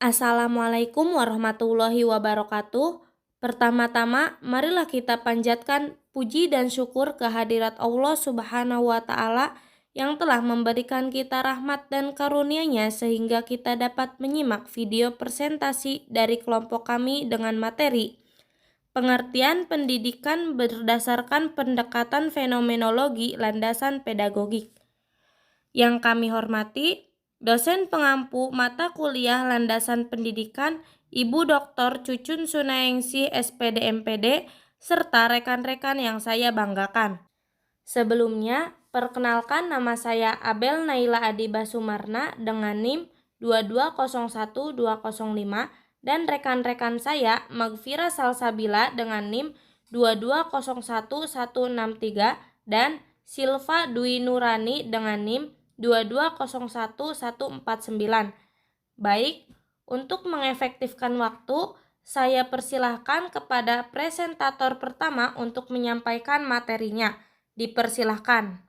Assalamualaikum warahmatullahi wabarakatuh. Pertama-tama, marilah kita panjatkan puji dan syukur kehadirat Allah Subhanahu wa Ta'ala yang telah memberikan kita rahmat dan karunia-Nya sehingga kita dapat menyimak video presentasi dari kelompok kami dengan materi pengertian pendidikan berdasarkan pendekatan fenomenologi landasan pedagogik. Yang kami hormati, dosen pengampu mata kuliah landasan pendidikan Ibu Dr. Cucun Sunaengsi SPD MPD, serta rekan-rekan yang saya banggakan. Sebelumnya, perkenalkan nama saya Abel Naila Adiba Sumarna dengan NIM 2201205 dan rekan-rekan saya Magfira Salsabila dengan NIM 2201163 dan Silva Dwi Nurani dengan NIM 2201149. Baik, untuk mengefektifkan waktu, saya persilahkan kepada presentator pertama untuk menyampaikan materinya. Dipersilahkan.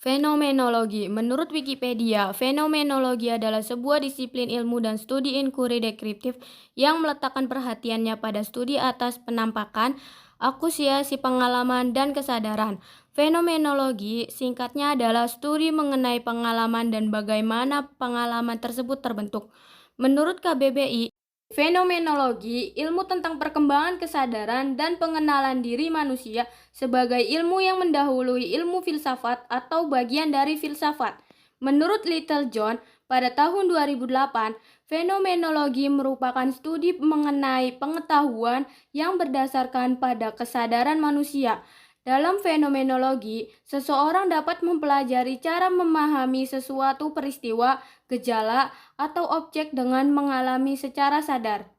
Fenomenologi. Menurut Wikipedia, fenomenologi adalah sebuah disiplin ilmu dan studi inquiry deskriptif yang meletakkan perhatiannya pada studi atas penampakan, akusiasi pengalaman, dan kesadaran. Fenomenologi singkatnya adalah studi mengenai pengalaman dan bagaimana pengalaman tersebut terbentuk. Menurut KBBI, fenomenologi, ilmu tentang perkembangan kesadaran dan pengenalan diri manusia sebagai ilmu yang mendahului ilmu filsafat atau bagian dari filsafat. Menurut Little John, pada tahun 2008, fenomenologi merupakan studi mengenai pengetahuan yang berdasarkan pada kesadaran manusia. Dalam fenomenologi, seseorang dapat mempelajari cara memahami sesuatu peristiwa, gejala, atau objek dengan mengalami secara sadar.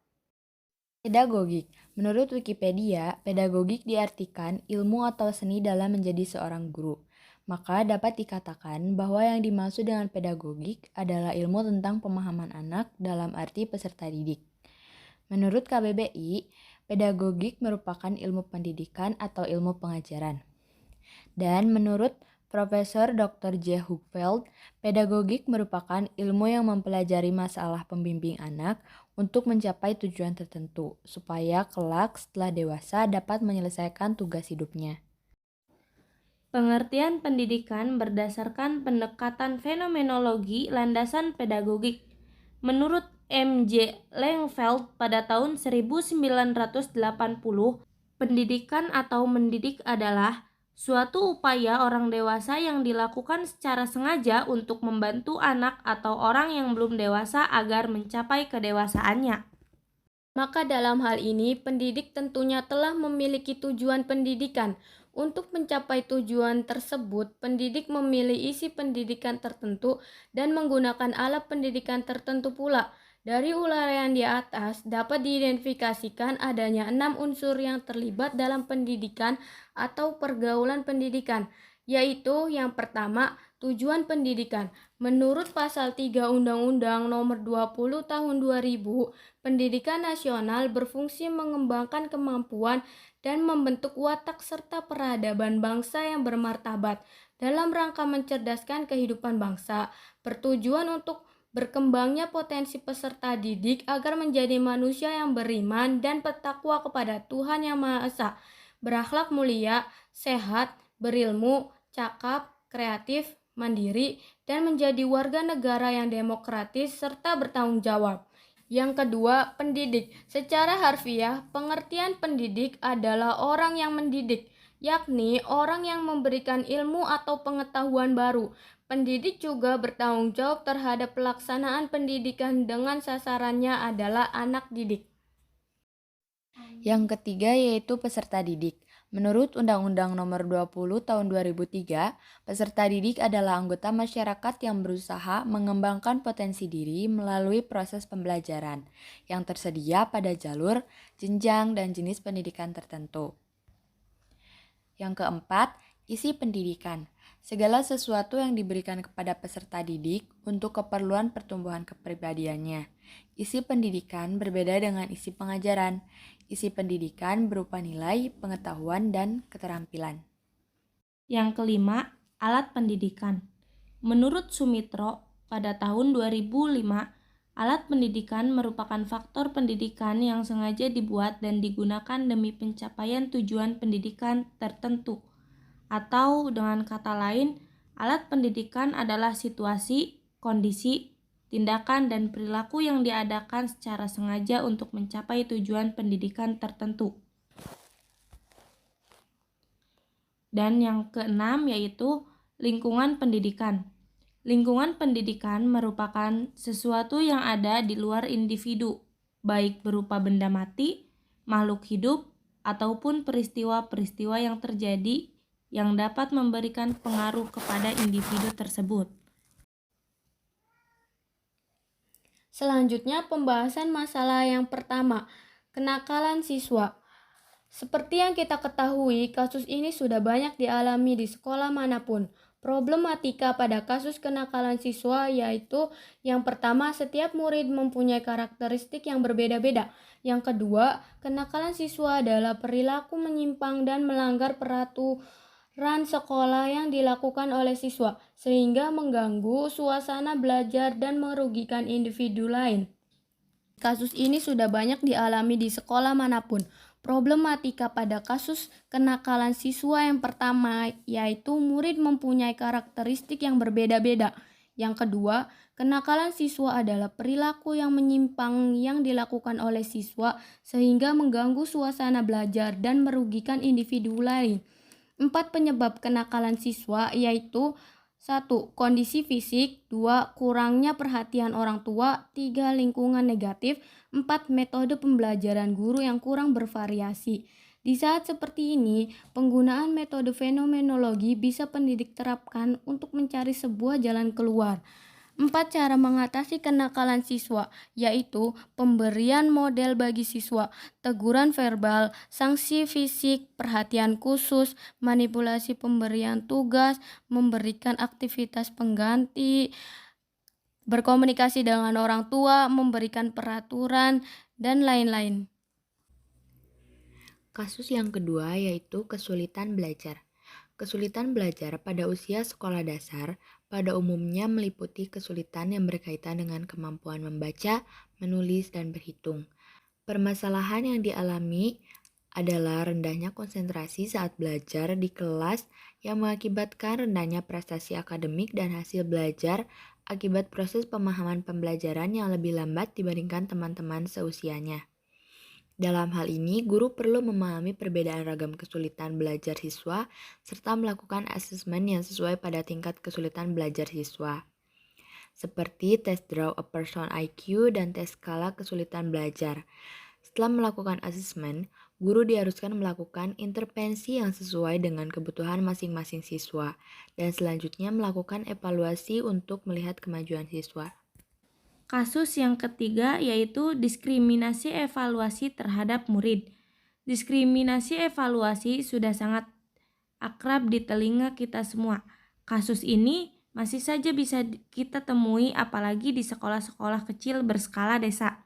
Pedagogik. Menurut Wikipedia, pedagogik diartikan ilmu atau seni dalam menjadi seorang guru. Maka dapat dikatakan bahwa yang dimaksud dengan pedagogik adalah ilmu tentang pemahaman anak dalam arti peserta didik. Menurut KBBI, pedagogik merupakan ilmu pendidikan atau ilmu pengajaran. Dan menurut Profesor Dr. J. Hupfeld, pedagogik merupakan ilmu yang mempelajari masalah pembimbing anak untuk mencapai tujuan tertentu, supaya kelak setelah dewasa dapat menyelesaikan tugas hidupnya. Pengertian pendidikan berdasarkan pendekatan fenomenologi landasan pedagogik. Menurut M.J. Langfeld pada tahun 1980, pendidikan atau mendidik adalah suatu upaya orang dewasa yang dilakukan secara sengaja untuk membantu anak atau orang yang belum dewasa agar mencapai kedewasaannya. Maka dalam hal ini, pendidik tentunya telah memiliki tujuan pendidikan. Untuk mencapai tujuan tersebut, pendidik memilih isi pendidikan tertentu dan menggunakan alat pendidikan tertentu pula. Dari uraian di atas, dapat diidentifikasikan adanya 6 unsur yang terlibat dalam pendidikan atau pergaulan pendidikan, yaitu yang pertama, tujuan pendidikan. Menurut pasal 3 Undang-Undang Nomor 20 Tahun 2000, pendidikan nasional berfungsi mengembangkan kemampuan dan membentuk watak serta peradaban bangsa yang bermartabat dalam rangka mencerdaskan kehidupan bangsa, bertujuan untuk berkembangnya potensi peserta didik agar menjadi manusia yang beriman dan bertakwa kepada Tuhan Yang Maha Esa, berakhlak mulia, sehat, berilmu, cakap, kreatif, mandiri, dan menjadi warga negara yang demokratis serta bertanggung jawab. Yang kedua, pendidik. Secara harfiah, pengertian pendidik adalah orang yang mendidik, yakni orang yang memberikan ilmu atau pengetahuan baru. Pendidik juga bertanggung jawab terhadap pelaksanaan pendidikan dengan sasarannya adalah anak didik. Yang ketiga yaitu peserta didik. Menurut Undang-Undang Nomor 20 Tahun 2003, peserta didik adalah anggota masyarakat yang berusaha mengembangkan potensi diri melalui proses pembelajaran yang tersedia pada jalur, jenjang, dan jenis pendidikan tertentu. Yang keempat, isi pendidikan. Segala sesuatu yang diberikan kepada peserta didik untuk keperluan pertumbuhan kepribadiannya. Isi pendidikan berbeda dengan isi pengajaran. Isi pendidikan berupa nilai, pengetahuan, dan keterampilan. Yang kelima, alat pendidikan. Menurut Sumitro, pada tahun 2005, Alat pendidikan merupakan faktor pendidikan yang sengaja dibuat dan digunakan demi pencapaian tujuan pendidikan tertentu. Atau dengan kata lain, alat pendidikan adalah situasi, kondisi, tindakan, dan perilaku yang diadakan secara sengaja untuk mencapai tujuan pendidikan tertentu. Dan yang keenam yaitu lingkungan pendidikan. Lingkungan pendidikan merupakan sesuatu yang ada di luar individu, baik berupa benda mati, makhluk hidup, ataupun peristiwa-peristiwa yang terjadi yang dapat memberikan pengaruh kepada individu tersebut. Selanjutnya, pembahasan masalah yang pertama, kenakalan siswa. Seperti yang kita ketahui, kasus ini sudah banyak dialami di sekolah manapun. Problematika pada kasus kenakalan siswa yaitu yang pertama, setiap murid mempunyai karakteristik yang berbeda-beda. Yang kedua, kenakalan siswa adalah perilaku menyimpang dan melanggar peraturan sekolah yang dilakukan oleh siswa, sehingga mengganggu suasana belajar dan merugikan individu lain. Kasus ini sudah banyak dialami di sekolah manapun. Problematika pada kasus kenakalan siswa yang pertama yaitu murid mempunyai karakteristik yang berbeda-beda. Yang kedua, kenakalan siswa adalah perilaku yang menyimpang yang dilakukan oleh siswa sehingga mengganggu suasana belajar dan merugikan individu lain. 4 penyebab kenakalan siswa yaitu 1. Kondisi fisik. 2. Kurangnya perhatian orang tua. 3. Lingkungan negatif. 4. Metode pembelajaran guru yang kurang bervariasi. Di saat seperti ini, penggunaan metode fenomenologi bisa pendidik terapkan untuk mencari sebuah jalan keluar. 4 cara mengatasi kenakalan siswa, yaitu pemberian model bagi siswa, teguran verbal, sanksi fisik, perhatian khusus, manipulasi pemberian tugas, memberikan aktivitas pengganti, berkomunikasi dengan orang tua, memberikan peraturan, dan lain-lain. Kasus yang kedua yaitu kesulitan belajar. Kesulitan belajar pada usia sekolah dasar pada umumnya meliputi kesulitan yang berkaitan dengan kemampuan membaca, menulis, dan berhitung. Permasalahan yang dialami adalah rendahnya konsentrasi saat belajar di kelas yang mengakibatkan rendahnya prestasi akademik dan hasil belajar akibat proses pemahaman pembelajaran yang lebih lambat dibandingkan teman-teman seusianya. Dalam hal ini, guru perlu memahami perbedaan ragam kesulitan belajar siswa serta melakukan asesmen yang sesuai pada tingkat kesulitan belajar siswa. Seperti tes Draw a Person IQ dan tes skala kesulitan belajar. Setelah melakukan asesmen, guru diharuskan melakukan intervensi yang sesuai dengan kebutuhan masing-masing siswa dan selanjutnya melakukan evaluasi untuk melihat kemajuan siswa. Kasus yang ketiga yaitu diskriminasi evaluasi terhadap murid. Diskriminasi evaluasi sudah sangat akrab di telinga kita semua. Kasus ini masih saja bisa kita temui apalagi di sekolah-sekolah kecil berskala desa.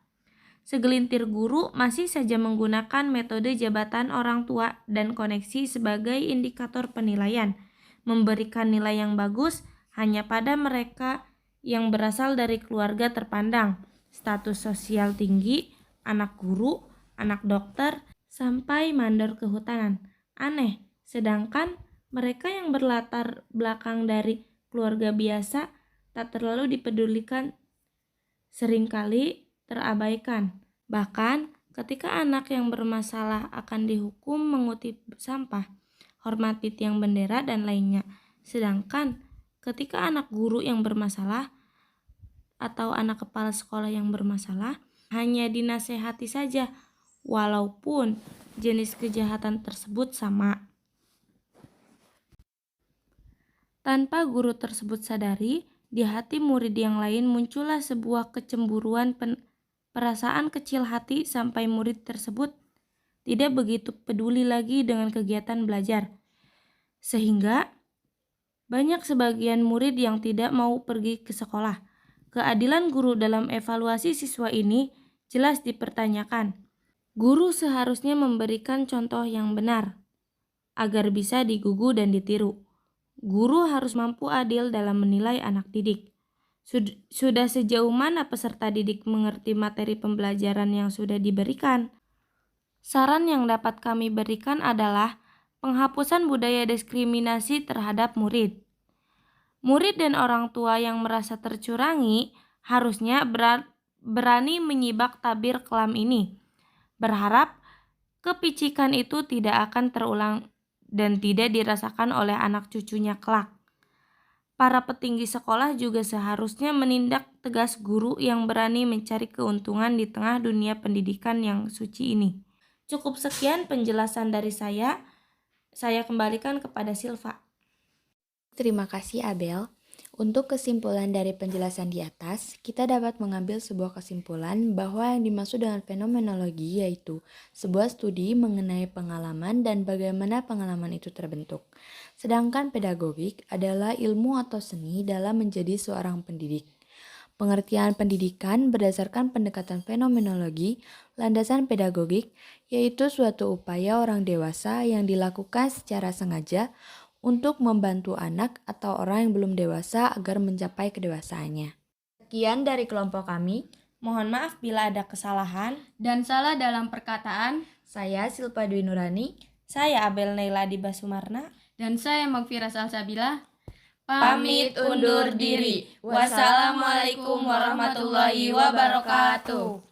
Segelintir guru masih saja menggunakan metode jabatan orang tua dan koneksi sebagai indikator penilaian, memberikan nilai yang bagus hanya pada mereka yang berasal dari keluarga terpandang, status sosial tinggi, anak guru, anak dokter, sampai mandor kehutanan. Aneh, sedangkan mereka yang berlatar belakang dari keluarga biasa tak terlalu dipedulikan, seringkali terabaikan. Bahkan ketika anak yang bermasalah akan dihukum mengutip sampah, hormati tiang bendera, dan lainnya. Sedangkan ketika anak guru yang bermasalah atau anak kepala sekolah yang bermasalah hanya dinasehati saja, walaupun jenis kejahatan tersebut sama. Tanpa guru tersebut sadari, di hati murid yang lain muncullah sebuah kecemburuan perasaan kecil hati sampai murid tersebut tidak begitu peduli lagi dengan kegiatan belajar. Sehingga banyak sebagian murid yang tidak mau pergi ke sekolah. Keadilan guru dalam evaluasi siswa ini jelas dipertanyakan. Guru seharusnya memberikan contoh yang benar agar bisa digugu dan ditiru. Guru harus mampu adil dalam menilai anak didik. Sudah sejauh mana peserta didik mengerti materi pembelajaran yang sudah diberikan? Saran yang dapat kami berikan adalah penghapusan budaya diskriminasi terhadap murid. Murid dan orang tua yang merasa tercurangi harusnya berani menyibak tabir kelam ini. Berharap kepicikan itu tidak akan terulang dan tidak dirasakan oleh anak cucunya kelak. Para petinggi sekolah juga seharusnya menindak tegas guru yang berani mencari keuntungan di tengah dunia pendidikan yang suci ini. Cukup sekian penjelasan dari saya. Saya kembalikan kepada Silva. Terima kasih Abel. Untuk kesimpulan dari penjelasan di atas, kita dapat mengambil sebuah kesimpulan bahwa yang dimaksud dengan fenomenologi yaitu sebuah studi mengenai pengalaman dan bagaimana pengalaman itu terbentuk. Sedangkan pedagogik adalah ilmu atau seni dalam menjadi seorang pendidik. Pengertian pendidikan berdasarkan pendekatan fenomenologi, landasan pedagogik, yaitu suatu upaya orang dewasa yang dilakukan secara sengaja untuk membantu anak atau orang yang belum dewasa agar mencapai kedewasaannya. Sekian dari kelompok kami. Mohon maaf bila ada kesalahan. Dan salah dalam perkataan. Saya Silpa Dwi Nurani. Saya Abel Neila Diba Sumarna. Dan saya Magfira Salsabila. Pamit undur diri. Wassalamualaikum warahmatullahi wabarakatuh.